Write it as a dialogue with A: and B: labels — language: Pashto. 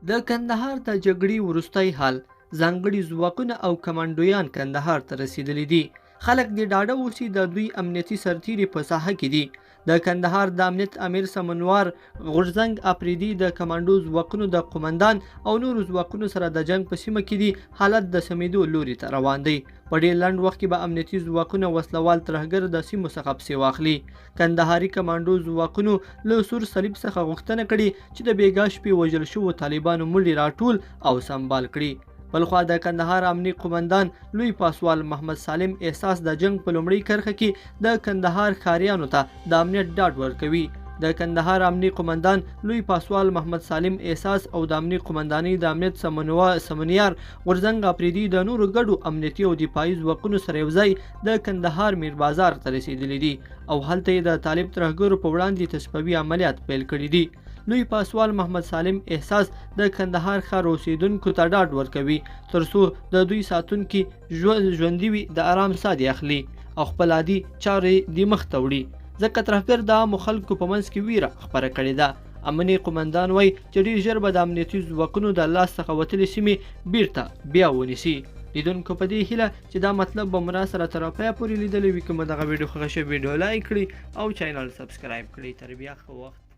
A: د کندهار د جګړې وروستی حال ځانګړي ځواکونه او کمانډویان کندهار ته رسیدلي دي. خلک دې ډاډه اوسي د دوی امنیتي سرتیري په ساحه کې دي. د کندهار د امنیت امیر سمنوار غورځنګ اپریدي د کمانډو ځواکونو د قومندان او نورو ځواکونو سره د جنگ په سیمه کې دي. حالت د سمیدو لوري ته روان دی. په ډېر لنډ وخت کې به امنیتي ځواکونه وسلوال ترهګر د سیمو څخه پسې واخلي. کندهاري کمانډو ځواکونو له سور صلیب څخه غوښتنه کړې چې د بېګا شپې وژل شوو طالبانو مړي راټول او سمبال کړي. بلخوا د کندهار امني قومندان لوی پاسوال محمد سالم احساس د جنگ په لومړۍ کرښه کې د کندهار ښاریانو ته د امنیت ډاډ ورکوي. د کندهار امني قومندان لوی پاسوال محمد سالم احساس او د امني قومندانۍ د امنیت سمنیار غورځنګ اپریدي د نورو ګډو امنیتي او دفاعي ځواکونو سره یوځای د کندهار میر بازار ته رسیدلي دي او هلته یې د طالب ترهګرو په وړاندې تصفوي عملیات پیل کړي دي. لوی پاسوال محمد سالم احساس د کندهار ښار اوسیدونکو ته ډاډ ورکوي ترڅو د دوی ساتونکي ژوندي وي د آرام ساه دې اخلي او خپل عادي چارې دې مخ ته وړي، ځکه ترهګر د عامو خلکو په منځ کې ویره خپره کړې ده. امني قومندان وایي چې ډېر ژر به د امنیتي ځواکونو د لاس څخه وتلې سیمې بیرته بیا ونیسي. لیدونکو په دې هیله چې دا مطلب به مو راسره تر پایه پورې لیدلی وي. که مو دغه ویډیو خوښه شوې ویډیو لایک کړئ او چینل سبسکرایب کړئ. تر بیا ښه وخت.